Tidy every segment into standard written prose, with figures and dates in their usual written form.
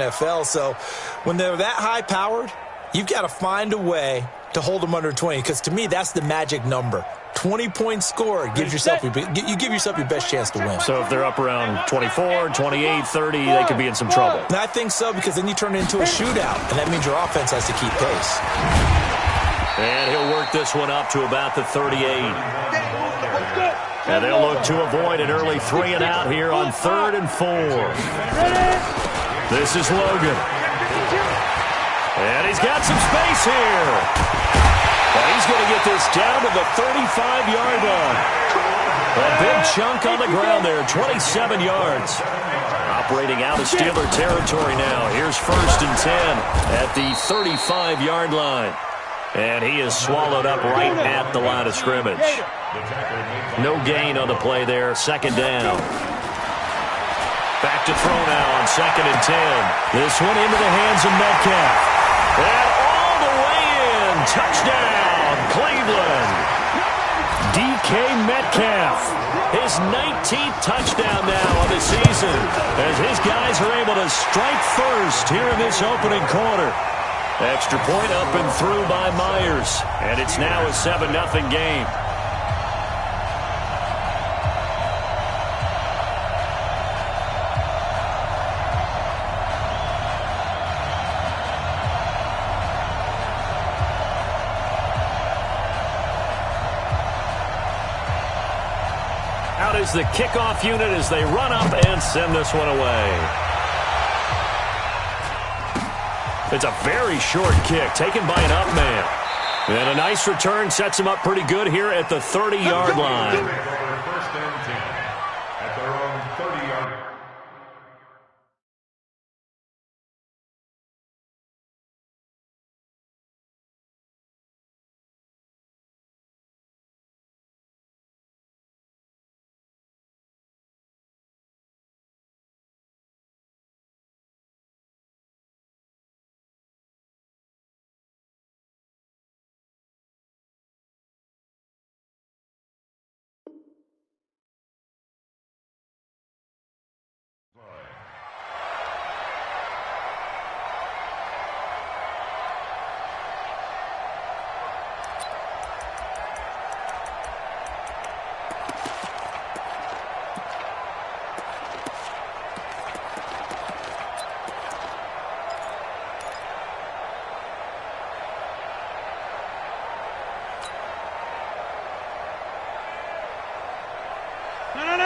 NFL. So when they're that high-powered, you've got to find a way to hold them under 20, because to me, that's the magic number. 20 points scored gives yourself you give yourself your best chance to win. So if they're up around 24, 28, 30, they could be in some trouble. And I think so, because then you turn it into a shootout, and that means your offense has to keep pace. And he'll work this one up to about the 38. And they'll look to avoid an early 3 and out here on 3rd and 4. This is Logan. And he's got some space here. And he's going to get this down to the 35-yard line. A big chunk on the ground there, 27 yards. Operating out of Steeler territory now. Here's 1st and 10 at the 35-yard line. And he is swallowed up right at the line of scrimmage. No gain on the play there. 2nd down. Back to throw now on 2nd and 10. This one into the hands of Metcalf. And all the way in. Touchdown, Cleveland. DK Metcalf. His 19th touchdown now of the season, as his guys are able to strike first here in this opening quarter. Extra point up and through by Myers. And it's now a 7-0 game. Out is the kickoff unit as they run up and send this one away. It's a very short kick taken by an up man. And a nice return sets him up pretty good here at the 30-yard line. First and 10 at their own 30-yard line.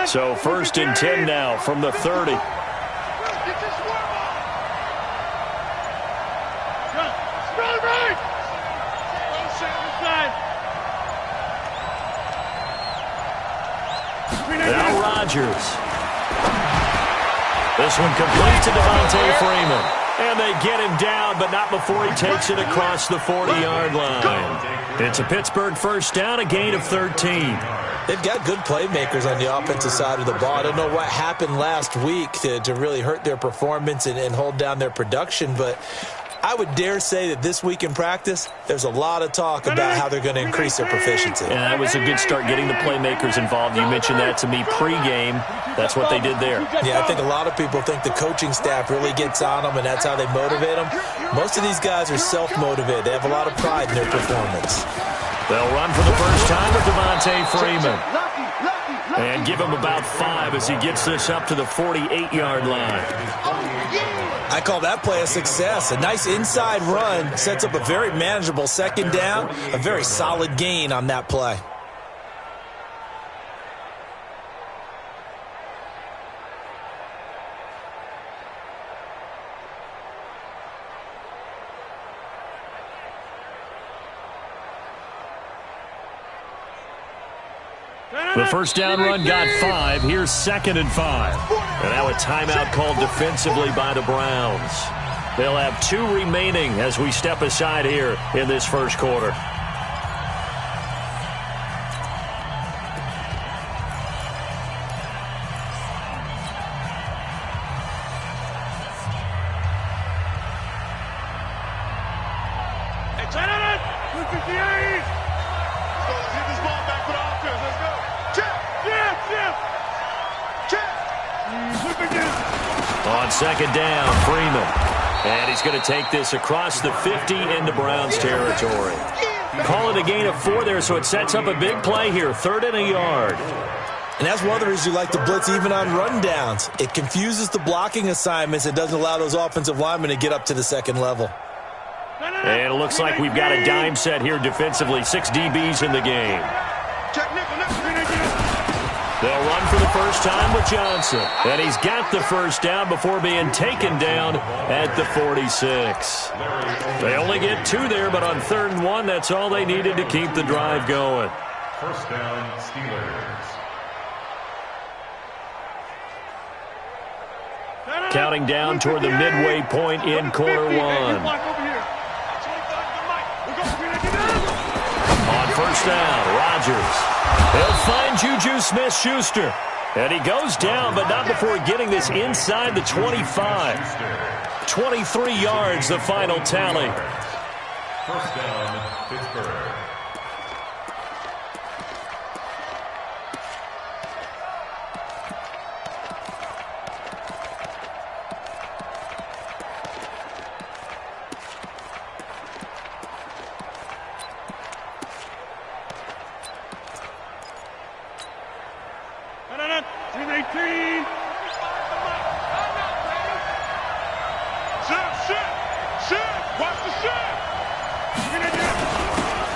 So 1st and 10 now from the 30. Now Rodgers. This one complete to Devontae Freeman. And they get him down, but not before he takes it across the 40-yard line. It's a Pittsburgh first down, a gain of 13. They've got good playmakers on the offensive side of the ball. I don't know what happened last week to really hurt their performance and hold down their production, but I would dare say that this week in practice, there's a lot of talk about how they're going to increase their proficiency. And that was a good start, getting the playmakers involved. You mentioned that to me pregame. That's what they did there. Yeah, I think a lot of people think the coaching staff really gets on them, and that's how they motivate them. Most of these guys are self-motivated. They have a lot of pride in their performance. They'll run for the first time with Devontae Freeman. And give him about 5 as he gets this up to the 48-yard line. I call that play a success. A nice inside run sets up a very manageable 2nd down, a very solid gain on that play. The first down run got 5. Here's 2nd and 5. And now a timeout called defensively by the Browns. They'll have 2 remaining as we step aside here in this first quarter. On second down, Freeman. And he's going to take this across the 50 into Browns territory. Call it a gain of 4 there, so it sets up a big play here. 3rd and a yard. And that's one of the reasons you like to blitz even on rundowns. It confuses the blocking assignments. It doesn't allow those offensive linemen to get up to the second level. And it looks like we've got a dime set here defensively. 6 DBs in the game. They'll run for the first time with Johnson. And he's got the first down before being taken down at the 46. They only get 2 there, but on 3rd and 1, that's all they needed to keep the drive going. First down, Steelers. Counting down toward the midway point in quarter 1. On first down, Rodgers. He'll find Juju Smith-Schuster. And he goes down, but not before getting this inside the 25. 23 yards, the final tally. First down, Pittsburgh.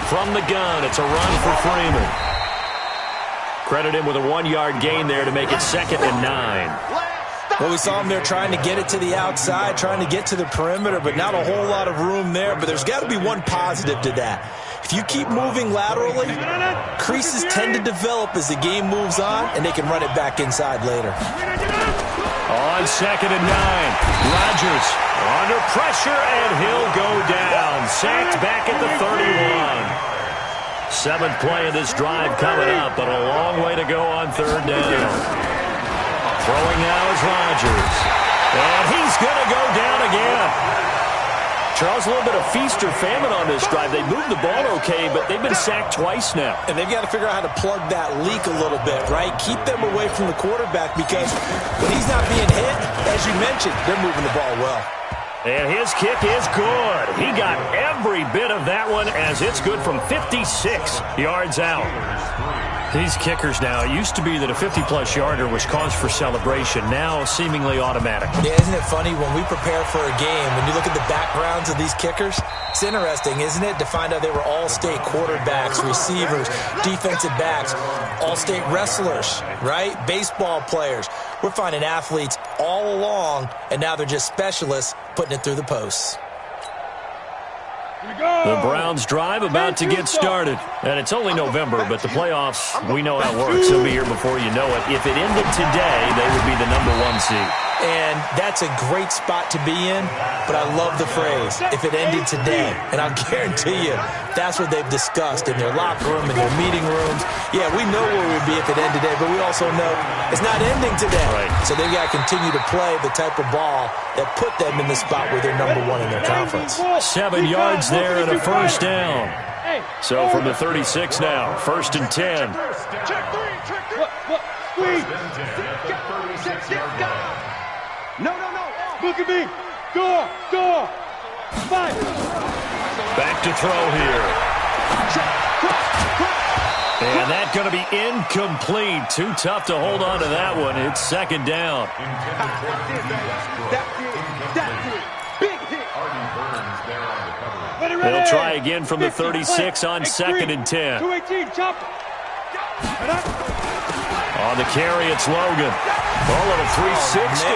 From the gun, it's a run for Freeman. Credit him with a 1-yard gain there to make it 2nd and 9. Well, we saw him there trying to get it to the outside, trying to get to the perimeter, but not a whole lot of room there. But there's got to be one positive to that. If you keep moving laterally, creases tend to develop as the game moves on, and they can run it back inside later. On 2nd and 9, Rodgers under pressure, and he'll go down. Sacked back at the 31. 7th play of this drive coming up, but a long way to go on 3rd down. Throwing now is Rodgers. And he's going to go down again. Charles, a little bit of feast or famine on this drive. They moved the ball okay, but they've been sacked twice now. And they've got to figure out how to plug that leak a little bit, right? Keep them away from the quarterback because when he's not being hit, as you mentioned, they're moving the ball well. And his kick is good. He got every bit of that one as it's good from 56 yards out. These kickers now, it used to be that a 50-plus yarder was cause for celebration. Now seemingly automatic. Yeah, isn't it funny when we prepare for a game, when you look at the backgrounds of these kickers, it's interesting, isn't it, to find out they were all-state quarterbacks, receivers, defensive backs, all-state wrestlers, right? Baseball players. We're finding athletes all along, and now they're just specialists putting it through the posts. The Browns drive about to get started. And it's only November, but the playoffs, we know how it works. They'll be here before you know it. If it ended today, they would be the #1 seed. And that's a great spot to be in, but I love the phrase, if it ended today. And I'll guarantee you, that's what they've discussed in their locker room, in their meeting rooms. Yeah, we know where we'd be if it ended today, but we also know it's not ending today. Right. So they've got to continue to play the type of ball that put them in the spot where they're #1 in their conference. 7 yards there and a first down. So from the 36 now, 1st and 10. No. Look at me. Go. Fight. Back to throw here. And that's going to be incomplete. Too tough to hold on to that one. It's 2nd down. That's it. Big hit. They'll try again from the 36 on 2nd and 10. 218, chop. On the carry, it's Logan. Oh, little 360.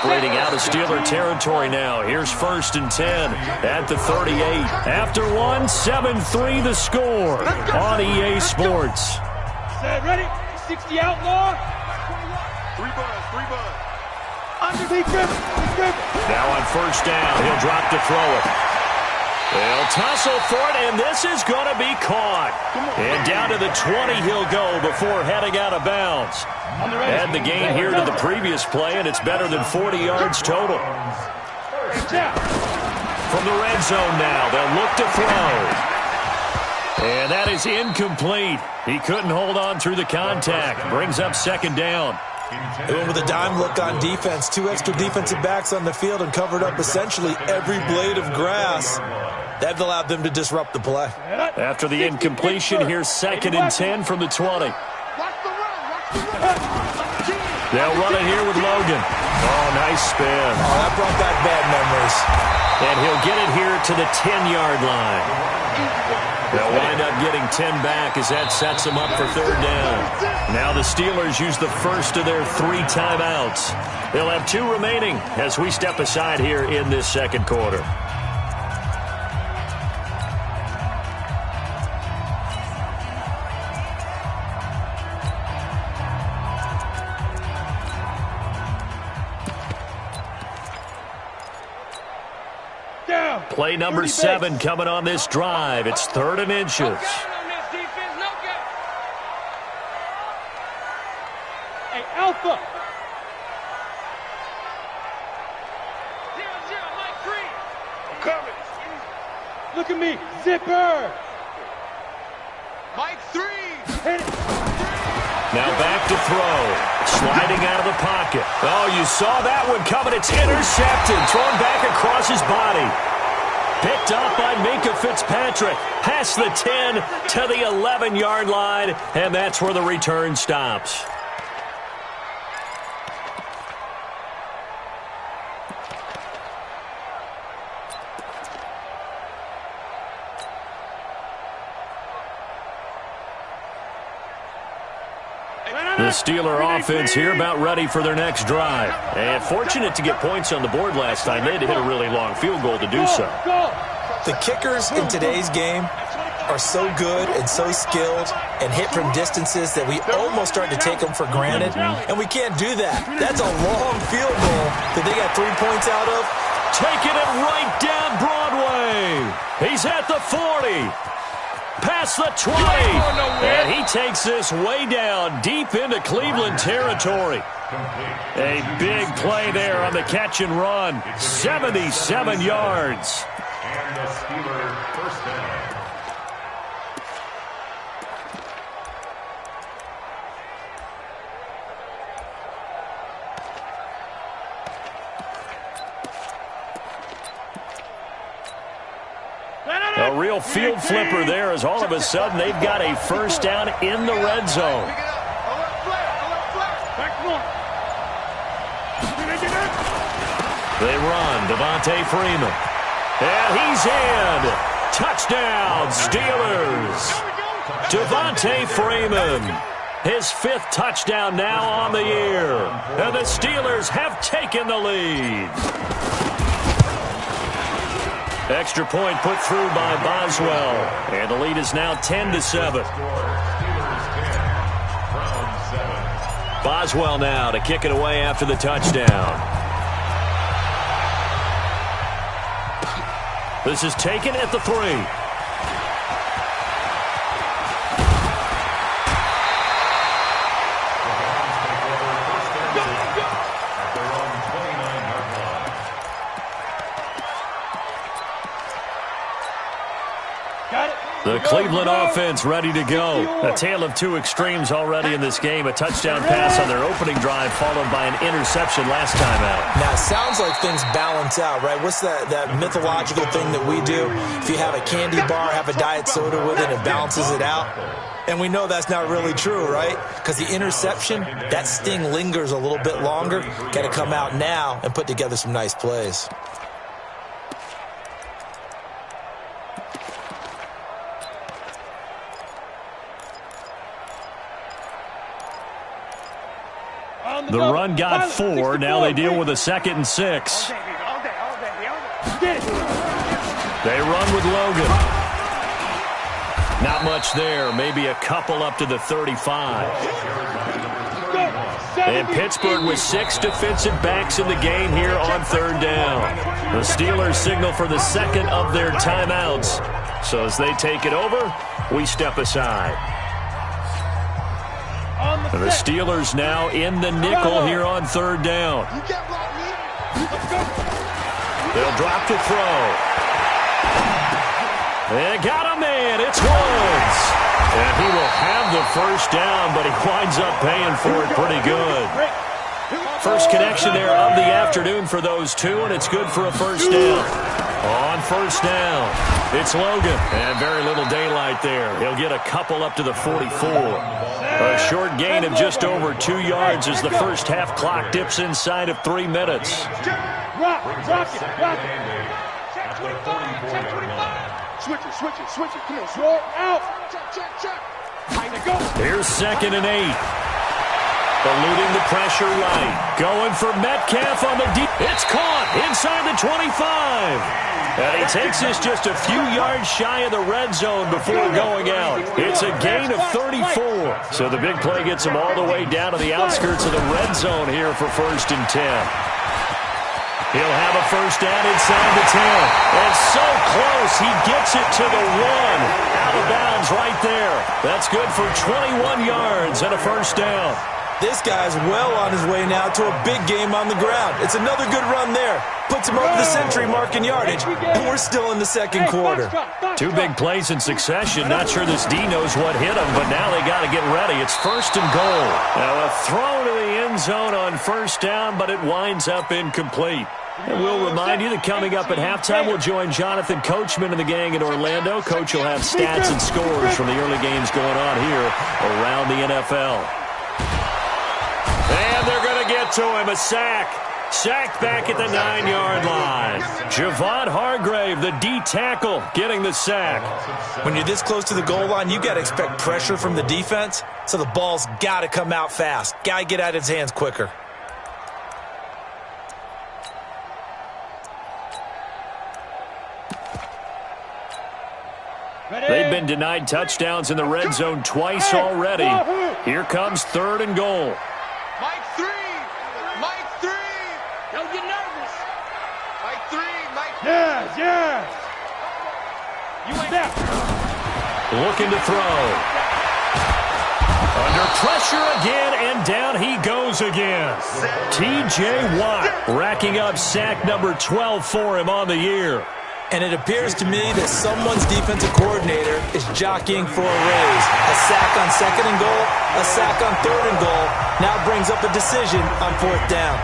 Operating out of Steeler territory now. Here's 1st and 10 at the 38. After one, 7-3 the score on EA Sports. Ready? 60 outlaw. 3 buzz. Underneath grip. Now on 1st down, he'll drop to throw it. They'll tussle for it, and this is going to be caught. And down to the 20 he'll go before heading out of bounds. Add the gain here to the previous play, and it's better than 40 yards total. From the red zone now, they'll look to throw. And that is incomplete. He couldn't hold on through the contact. Brings up second down. They went with a dime look on defense. 2 extra defensive backs on the field and covered up essentially every blade of grass. That allowed them to disrupt the play. After the incompletion, here's 2nd and 10 from the 20. They'll run it here with Logan. Oh, nice spin. Oh, that brought back bad memories. And he'll get it here to the 10-yard line. They'll wind up getting 10 back as that sets them up for 3rd down. Now the Steelers use the first of their 3 timeouts. They'll have 2 remaining as we step aside here in this second quarter. Play number 7 coming on this drive. It's 3rd and inches. Hey, Alpha. I'm coming. Look at me, Zipper. Mike 3. Hit it. Now back to throw. Sliding out of the pocket. Oh, you saw that one coming. It's intercepted. Thrown back across his body. Picked up by Minkah Fitzpatrick. Past the 10 to the 11-yard line, and that's where the return stops. The Steeler offense here about ready for their next drive. And fortunate to get points on the board last time. They had to hit a really long field goal to do so. The kickers in today's game are so good and so skilled and hit from distances that we almost start to take them for granted. And we can't do that. That's a long field goal that they got 3 points out of. Taking it right down Broadway. He's at the 40. Past the 20, and he takes this way down deep into Cleveland territory. A big play there on the catch and run, 77 yards. And the Steelers first down. A real field flipper there as all of a sudden they've got a first down in the red zone. They run, Devontae Freeman. And he's in. Touchdown, Steelers. Devontae Freeman. His 5th touchdown now on the year. And the Steelers have taken the lead. Extra point put through by Boswell. And the lead is now 10-7. Boswell now to kick it away after the touchdown. This is taken at the 3. The Cleveland offense ready to go. A tale of 2 extremes already in this game. A touchdown pass on their opening drive followed by an interception last time out. Now, it sounds like things balance out, right? What's that mythological thing that we do? If you have a candy bar, have a diet soda with it, it balances it out. And we know that's not really true, right? Because the interception, that sting lingers a little bit longer. Got to come out now and put together some nice plays. The run got 4. Now they deal with a 2nd and 6. They run with Logan. Not much there. Maybe a couple up to the 35. And Pittsburgh with 6 defensive backs in the game here on 3rd down. The Steelers signal for the 2nd of their timeouts. So as they take it over, we step aside. And the Steelers now in the nickel here on 3rd down. They'll drop to throw. They got him in. It's Woods. And he will have the first down, but he winds up paying for it pretty good. First connection there of the afternoon for those two, and it's good for a first down. On first down, it's Logan. And very little daylight there. He'll get a couple up to the 44. A short gain of just over 2 yards as the first half clock dips inside of 3 minutes. Rock it. Check 25, check 25. Switch it. Come on, roll out. Check. Here's 2nd and 8. Eluding the pressure right. Going for Metcalf on the deep. It's caught inside the 25. And he takes this just a few yards shy of the red zone before going out. It's a gain of 34. So the big play gets him all the way down to the outskirts of the red zone here for 1st and 10. He'll have a first down inside the 10. And so close, he gets it to the 1. Out of bounds right there. That's good for 21 yards and a first down. This guy's well on his way now to a big game on the ground. It's another good run there. Puts him over the century mark in yardage, and we're still in the second quarter. 2 big plays in succession. Not sure this D knows what hit him, but now they got to get ready. It's 1st and goal. Now a throw to the end zone on first down, but it winds up incomplete. And we'll remind you that coming up at halftime, we'll join Jonathan Coachman and the gang in Orlando. Coach will have stats and scores from the early games going on here around the NFL. And they're going to get to him. A sack. Sacked back at the 9-yard line. Javon Hargrave, the D tackle, getting the sack. When you're this close to the goal line, you got to expect pressure from the defense, so the ball's got to come out fast. Got to get out of his hands quicker. They've been denied touchdowns in the red zone twice already. Here comes 3rd and goal. Mike 3. Don't get nervous. Mike 3. Yes. You ain't there. Looking to throw. Under pressure again, and down he goes again. T.J. Watt racking up sack number 12 for him on the year. And it appears to me that someone's defensive coordinator is jockeying for a raise. A sack on 2nd and goal, a sack on 3rd and goal, now brings up a decision on 4th down.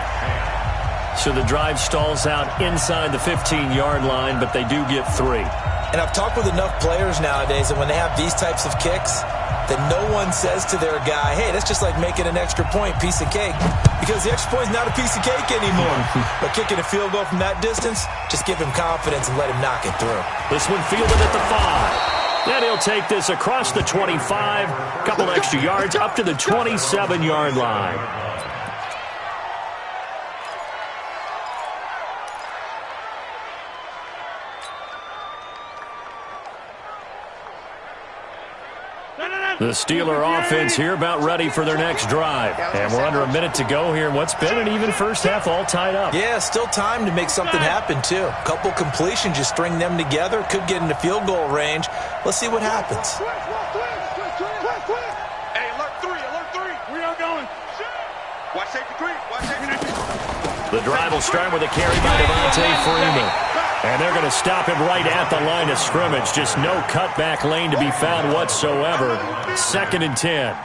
So the drive stalls out inside the 15-yard line, but they do get 3. And I've talked with enough players nowadays that when they have these types of kicks, that no one says to their guy, hey, that's just like making an extra point, piece of cake. Because the extra point is not a piece of cake anymore. But kicking a field goal from that distance, just give him confidence and let him knock it through. This one fielded at the 5. Then he'll take this across the 25, couple extra yards up to the 27-yard line. The Steeler offense here about ready for their next drive. And we're under a minute to go here in what's been an even first half, all tied up. Yeah, still time to make something happen, too. A couple completions, you string them together, could get into field goal range. Let's see what happens. Hey, alert 3. We are going. Watch safety 3. The drive will start with a carry by Devontae Freeman. And they're going to stop him right at the line of scrimmage. Just no cutback lane to be found whatsoever. 2nd and 10.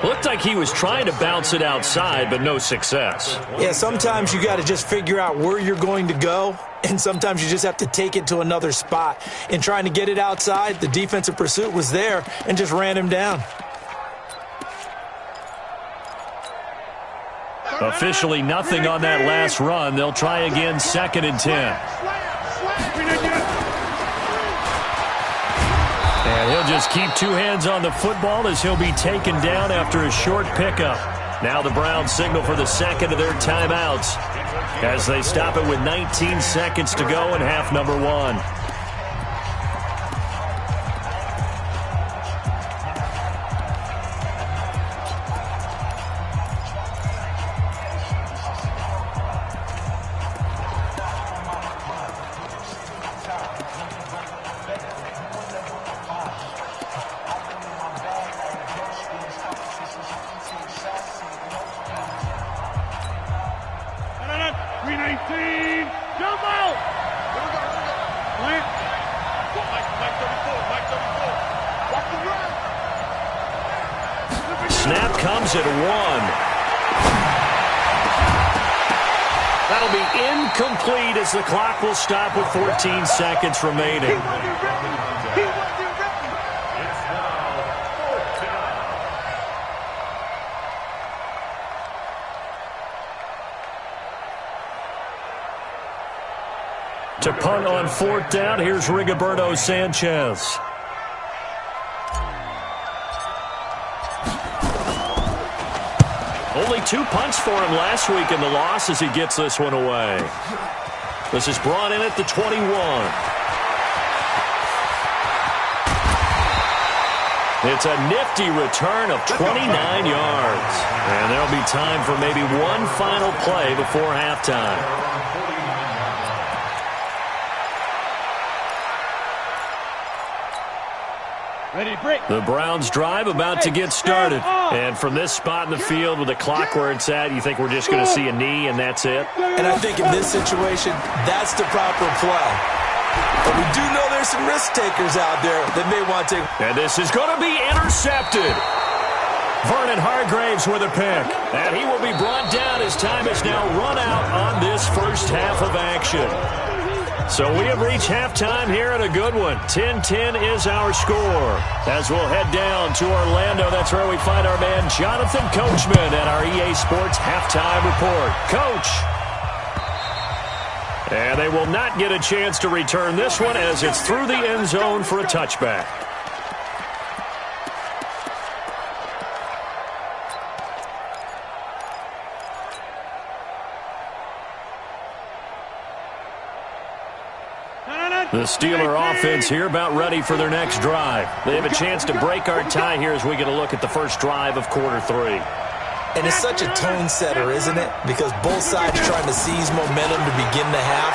Looked like he was trying to bounce it outside, but no success. Yeah, sometimes you got to just figure out where you're going to go, and sometimes you just have to take it to another spot. In trying to get it outside, the defensive pursuit was there and just ran him down. Officially nothing on that last run. They'll try again, 2nd and 10. And he'll just keep 2 hands on the football as he'll be taken down after a short pickup. Now the Browns signal for the second of their timeouts as they stop it with 19 seconds to go in half number 1. Jump out! comes at 1. That'll be incomplete as the clock will stop with 14 seconds remaining. To punt on 4th down, here's Rigoberto Sanchez. Only 2 punts for him last week in the loss as he gets this one away. This is brought in at the 21. It's a nifty return of 29 yards. And there'll be time for maybe one final play before halftime. The Browns drive about to get started. And from this spot in the field with the clock where it's at, you think we're just going to see a knee and that's it? And I think in this situation, that's the proper play. But we do know there's some risk takers out there that may want to. And this is going to be intercepted. Vernon Hargraves with a pick. And he will be brought down as time is now run out on this first half of action. So we have reached halftime here at a good one. 10-10 is our score. As we'll head down to Orlando, that's where we find our man Jonathan Coachman at our EA Sports Halftime Report. Coach. And they will not get a chance to return this one as it's through the end zone for a touchback. The Steeler offense here about ready for their next drive. They have a chance to break our tie here as we get a look at the first drive of quarter 3. And it's such a tone setter, isn't it? Because both sides trying to seize momentum to begin the half.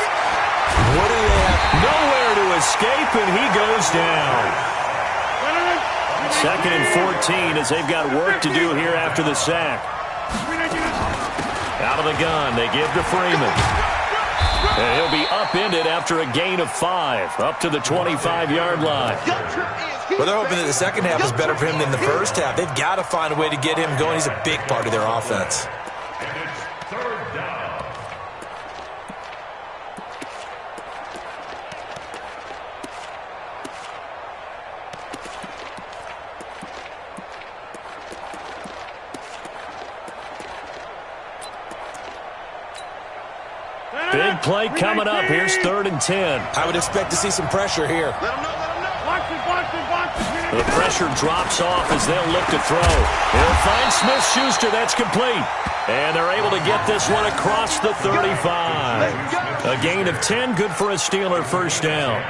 What do they have? Nowhere to escape, and he goes down. 2nd and 14 as they've got work to do here after the sack. Out of the gun, they give to Freeman. And he'll be upended after a gain of 5, up to the 25-yard line. Well, they're hoping that the second half is better for him than the first half. They've got to find a way to get him going. He's a big part of their offense. And it's 3rd down. Big play coming up. Here's 3rd and 10. I would expect to see some pressure here. The pressure drops off as they'll look to throw. He'll find Smith-Schuster. That's complete. And they're able to get this one across the 35. A gain of 10, good for a Steeler first down.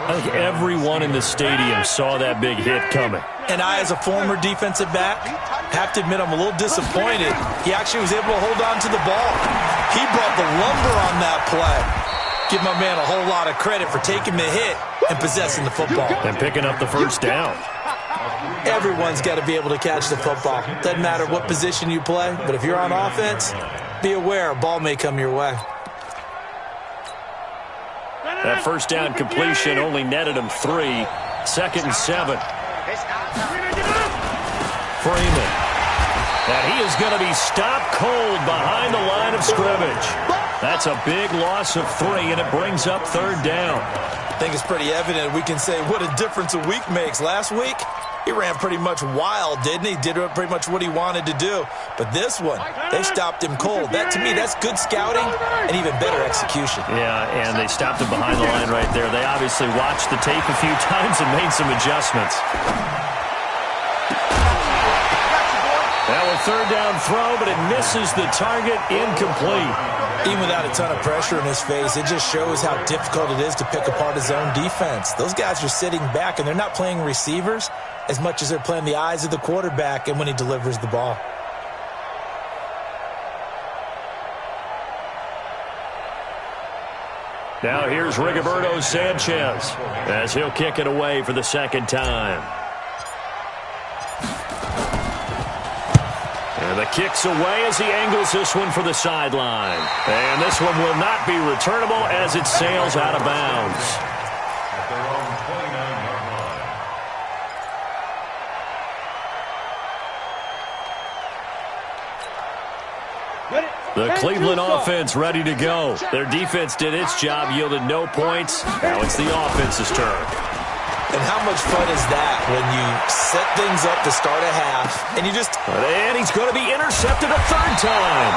I think everyone in the stadium saw that big hit coming. And I, as a former defensive back, have to admit I'm a little disappointed. He actually was able to hold on to the ball. He brought the lumber on that play. Give my man a whole lot of credit for taking the hit and possessing the football. And picking up the first down. Everyone's got to be able to catch the football. Doesn't matter what position you play, but if you're on offense, be aware a ball may come your way. That first down completion only netted him 3. 2nd and 7. Freeman. And he is going to be stopped cold behind the line of scrimmage. That's a big loss of 3, and it brings up 3rd down. I think it's pretty evident we can say what a difference a week makes. Last week, he ran pretty much wild, didn't he? Did pretty much what he wanted to do. But this one, they stopped him cold. That, to me, that's good scouting and even better execution. Yeah, and they stopped him behind the line right there. They obviously watched the tape a few times and made some adjustments. Now a 3rd down throw, but it misses the target, incomplete. Even without a ton of pressure in his face, it just shows how difficult it is to pick apart his own defense. Those guys are sitting back, and they're not playing receivers as much as they're playing the eyes of the quarterback and when he delivers the ball. Now here's Rigoberto Sanchez as he'll kick it away for the 2nd time. And the kick's away as he angles this one for the sideline. And this one will not be returnable as it sails out of bounds. At their own 29-yard The Cleveland offense ready to go. Their defense did its job, yielded no points. Now it's the offense's turn. And how much fun is that when you set things up to start a half and you just... And he's going to be intercepted a third time.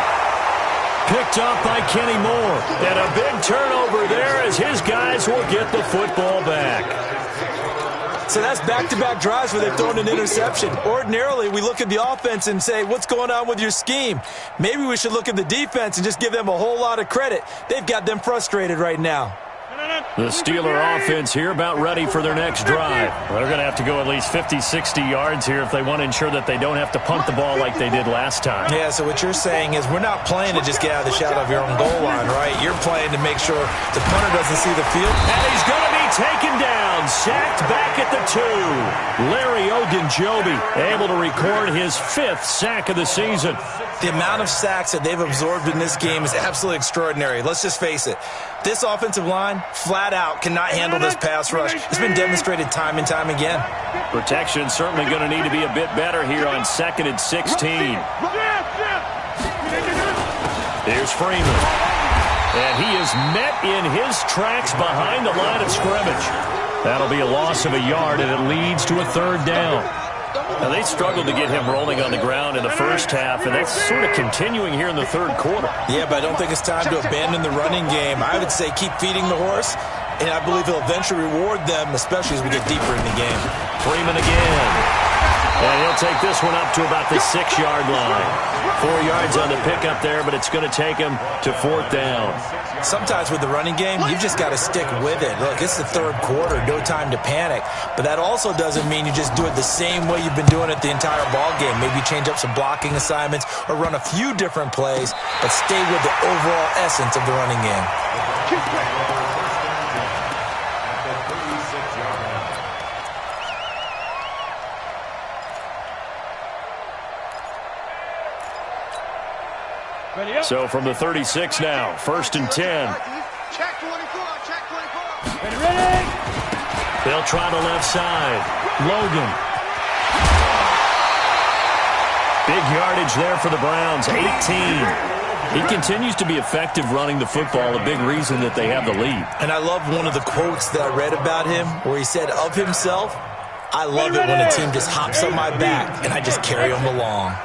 Picked up by Kenny Moore. And a big turnover there as his guys will get the football back. So that's back-to-back drives where they've thrown an interception. Ordinarily, we look at the offense and say, what's going on with your scheme? Maybe we should look at the defense and just give them a whole lot of credit. They've got them frustrated right now. The Steeler offense here about ready for their next drive. They're going to have to go at least 50, 60 yards here if they want to ensure that they don't have to punt the ball like they did last time. Yeah, so what you're saying is we're not playing to just get out of the shadow of your own goal line, right? You're playing to make sure the punter doesn't see the field. And he's going to be taken down, sacked back at the 2. Larry Ogunjobi able to record his 5th sack of the season. The amount of sacks that they've absorbed in this game is absolutely extraordinary. Let's just face it. This offensive line, flat out, cannot handle this pass rush. It's been demonstrated time and time again. Protection certainly going to need to be a bit better here on 2nd and 16. Here's Freeman. And he is met in his tracks behind the line of scrimmage. That'll be a loss of a yard, and it leads to a 3rd down. Now, they struggled to get him rolling on the ground in the first half, and that's sort of continuing here in the 3rd quarter. Yeah, but I don't think it's time to abandon the running game. I would say keep feeding the horse, and I believe he'll eventually reward them, especially as we get deeper in the game. Freeman again. And he'll take this one up to about the 6-yard line. 4 yards on the pickup there, but it's going to take him to 4th down. Sometimes with the running game, you've just got to stick with it. Look, it's the 3rd quarter, no time to panic. But that also doesn't mean you just do it the same way you've been doing it the entire ball game. Maybe change up some blocking assignments or run a few different plays, but stay with the overall essence of the running game. So from the 36 now, 1st and 10. Check 24, check 24. Ready? They'll try the left side. Logan. Big yardage there for the Browns, 18. He continues to be effective running the football, a big reason that they have the lead. And I love one of the quotes that I read about him where he said of himself, I love it when a team just hops on my back and I just carry them along.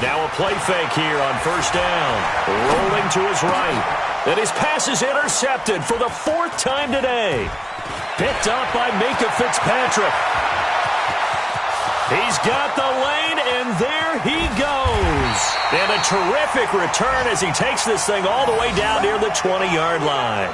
Now a play fake here on 1st down. Rolling to his right. And his pass is intercepted for the 4th time today. Picked up by Minkah Fitzpatrick. He's got the lane, and there he goes. And a terrific return as he takes this thing all the way down near the 20-yard line.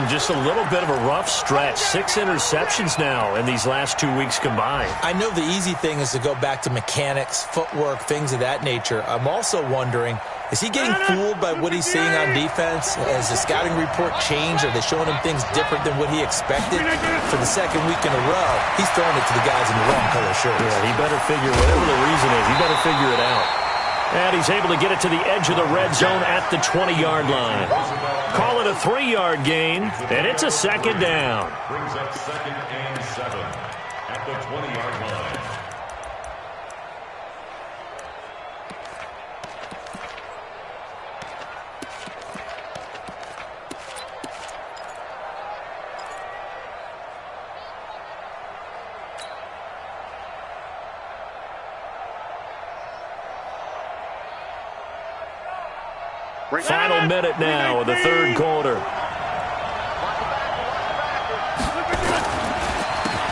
Just a little bit of a rough stretch. 6 interceptions now in these last 2 weeks combined. I know the easy thing is to go back to mechanics, footwork, things of that nature. I'm also wondering, is he getting fooled by what he's seeing on defense? Has the scouting report changed? Are they showing him things different than what he expected? For the 2nd week in a row, he's throwing it to the guys in the wrong color shirts. Yeah, he better figure, whatever the reason is, he better figure it out. And he's able to get it to the edge of the red zone at the 20-yard line. Call it a 3-yard gain, and it's a 2nd down. Brings up 2nd and 7 at the 20-yard line. Final minute now of the 3rd quarter.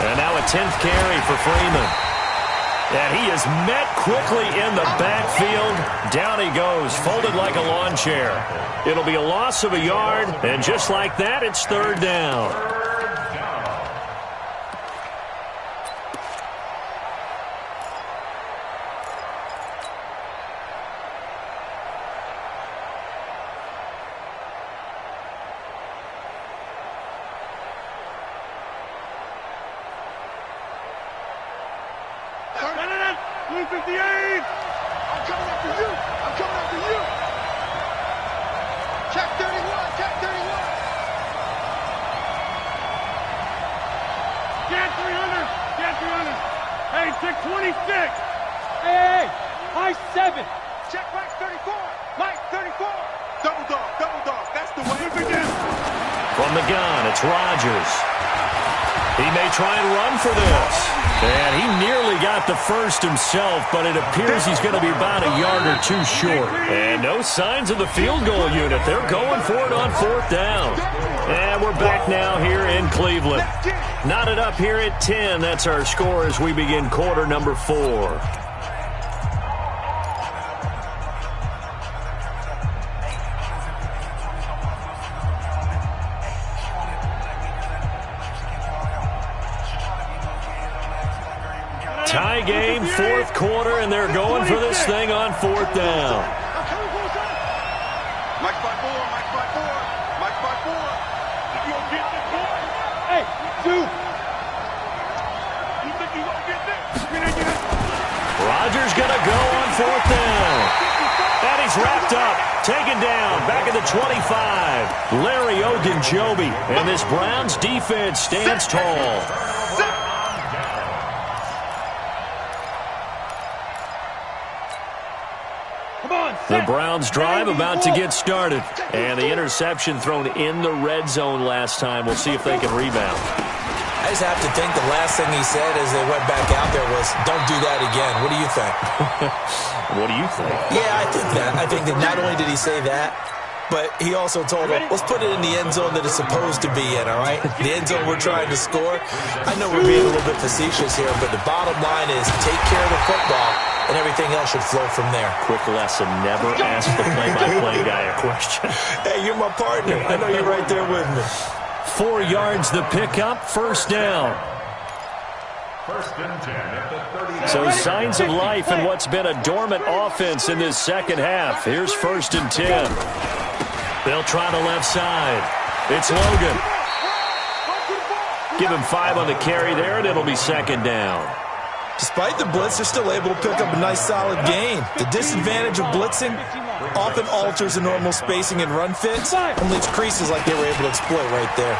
And now a 10th carry for Freeman. And he is met quickly in the backfield. Down he goes, folded like a lawn chair. It'll be a loss of a yard, and just like that, it's 3rd down. Blue 58! I'm coming after you! I'm coming after you! Check 31! Check 31! Get 300! Get 300! Hey, check 26! Hey! High 7. Check right 34. Light 34. Double dog. That's the way. From the gun, it's Rodgers. He may try and run for this. And he nearly got the first himself, but it appears he's going to be about a yard or two short. And no signs of the field goal unit. They're going for it on 4th down. And we're back now here in Cleveland. Knotted up here at 10. That's our score as we begin quarter number 4. Tie game, 4th quarter, and they're going for this thing on 4th down. Mike by 4. You gonna get this boy? Hey, 2. You think you gonna get this? Rodgers gonna go on 4th down. And he's wrapped up, taken down, back at the 25. Larry Ogunjobi, and this Browns defense stands tall. The Browns drive about to get started. And the interception thrown in the red zone last time. We'll see if they can rebound. I just have to think the last thing he said as they went back out there was, don't do that again. What do you think? What do you think? Yeah, I think that. I think that not only did he say that, but he also told them, let's put it in the end zone that it's supposed to be in, all right? The end zone we're trying to score. I know we're being a little bit facetious here, but the bottom line is take care of the football, and everything else should flow from there. Quick lesson, never ask the play-by-play guy a question. Hey, you're my partner. I know you're right there with me. 4 yards the pickup, 1st down. 1st and 10 at the 30. So signs of life in what's been a dormant offense in this second half. Here's 1st and 10. They'll try the left side. It's Logan. Give him 5 on the carry there, and it'll be 2nd down. Despite the blitz, they're still able to pick up a nice, solid gain. The disadvantage of blitzing often alters the normal spacing and run fits and leaves creases like they were able to exploit right there.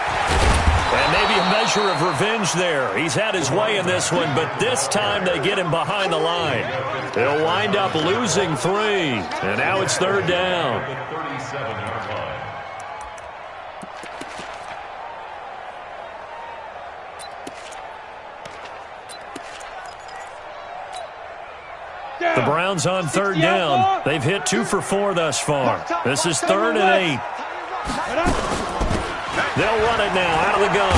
And maybe a measure of revenge there. He's had his way in this one, but this time they get him behind the line. They'll wind up losing 3, and now it's 3rd down. The 37-yard line. The Browns on 3rd down. They've hit 2 for 4 thus far. This is 3rd and 8. They'll run it now out of the gun.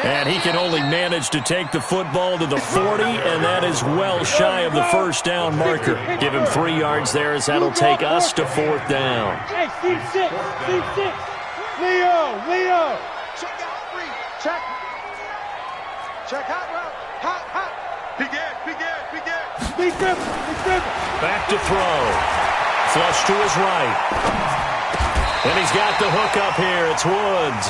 And he can only manage to take the football to the 40, and that is well shy of the 1st down marker. Give him 3 yards there as that'll take us to 4th down. Hey, C6. Leo. Check out 3. Check hot route. Hot. Big Ed. Big dribble. Back to throw. Flush to his right. And he's got the hook up here. It's Woods.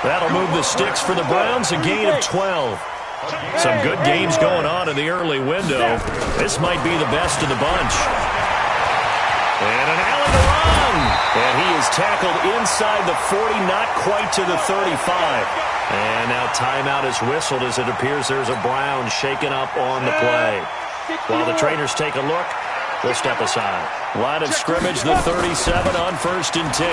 That'll move the sticks for the Browns, a gain of 12. Some good games going on in the early window. This might be the best of the bunch. And an alley to run. And he is tackled inside the 40, not quite to the 35. And now timeout is whistled as it appears there's a Brown shaken up on the play. While the trainers take a look, we'll step aside. Line of scrimmage, the 37 on 1st and 10.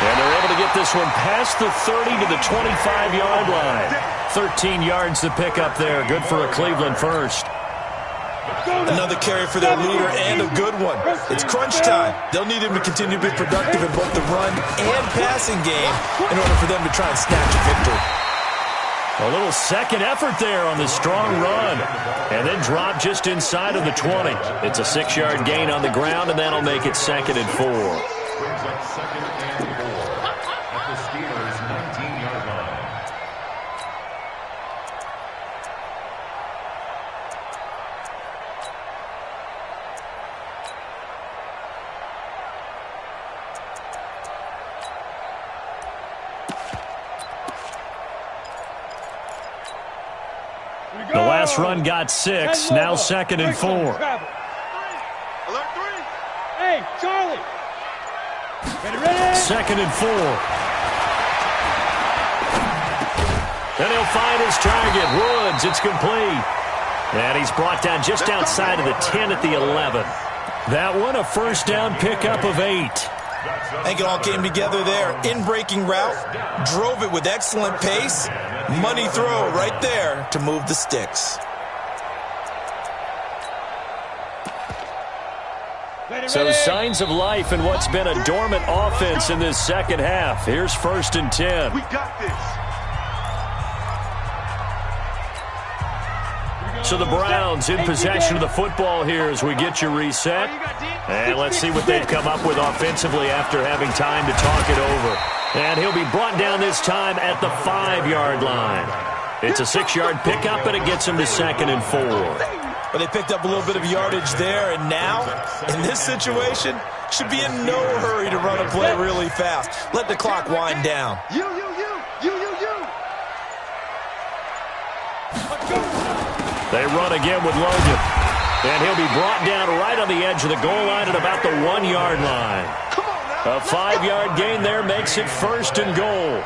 And they're able to get this one past the 30 to the 25-yard line. 13 yards to pick up there. Good for a Cleveland first. Another carry for their leader and a good one. It's crunch time. They'll need him to continue to be productive in both the run and passing game in order for them to try and snatch a victory. A little second effort there on the strong run. And then drop just inside of the 20. It's a 6-yard gain on the ground, and that'll make it 2nd and 4. Brings up 2nd and 4 at the Steelers' 19-yard line. The last run got 6. Now 2nd and 4. Alert 3. Hey, Charlie. Ready? 2nd and 4. And he'll find his target. Woods, it's complete. And he's brought down just outside of the 10 at the 11. That one, a first down pickup of 8. I think it all came together there. In-breaking route, drove it with excellent pace. Money throw right there to move the sticks. So signs of life in what's been a dormant offense in this second half. Here's 1st and 10. We got this. So the Browns in possession of the football here as we get you reset. And let's see what they've come up with offensively after having time to talk it over. And he'll be brought down this time at the 5-yard line. It's a 6-yard pickup, and it gets him to 2nd and 4. But they picked up a little bit of yardage there, and now, in this situation, should be in no hurry to run a play really fast. Let the clock wind down. You. They run again with Logan. And he'll be brought down right on the edge of the goal line at about the 1-yard line. A 5-yard gain there makes it 1st and goal.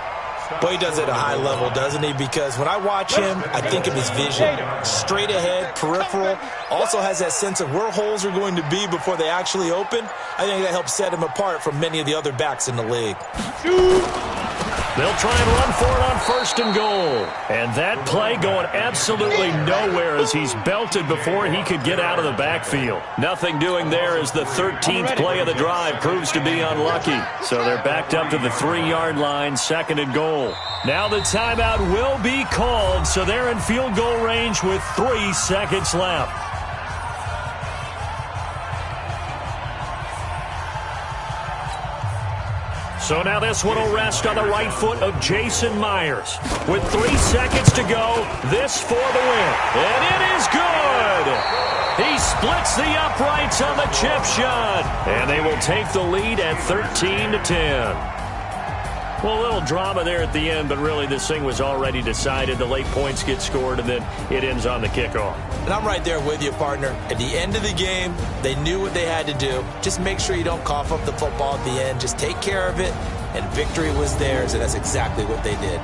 Boy, he does it at a high level, doesn't he? Because when I watch him, I think of his vision. Straight ahead, peripheral. Also has that sense of where holes are going to be before they actually open. I think that helps set him apart from many of the other backs in the league. They'll try and run for it on 1st and goal. And that play going absolutely nowhere as he's belted before he could get out of the backfield. Nothing doing there as the 13th play of the drive proves to be unlucky. So they're backed up to the 3-yard line, 2nd and goal. Now the timeout will be called, so they're in field goal range with 3 seconds left. So now this one will rest on the right foot of Jason Myers. With 3 seconds to go, this for the win. And it is good! He splits the uprights on the chip shot. And they will take the lead at 13-10. Well, a little drama there at the end, but really this thing was already decided. The late points get scored, and then it ends on the kickoff. And I'm right there with you, partner. At the end of the game, they knew what they had to do. Just make sure you don't cough up the football at the end. Just take care of it, and victory was theirs, and that's exactly what they did.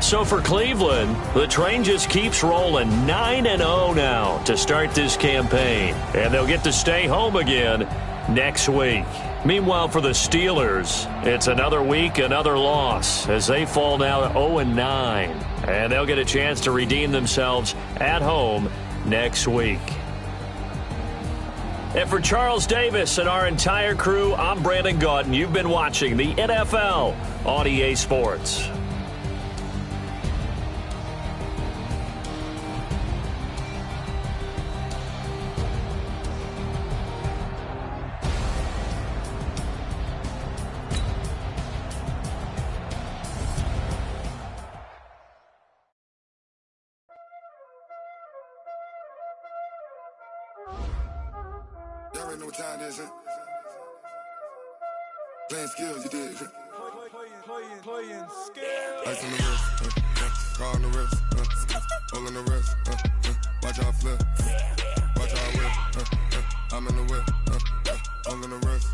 So for Cleveland, the train just keeps rolling. 9-0 now to start this campaign. And they'll get to stay home again next week. Meanwhile, for the Steelers, it's another week, another loss, as they fall now to 0-9. And they'll get a chance to redeem themselves at home next week. And for Charles Davis and our entire crew, I'm Brandon Gaudin. You've been watching the NFL on EA Sports. Y'all already know what time it is, huh? Playing skills, you did. Playing skills. Ice on the wrist, car on the wrist, hole in the wrist, watch out flip, watch out whip, I'm in the whip, hole in the wrist,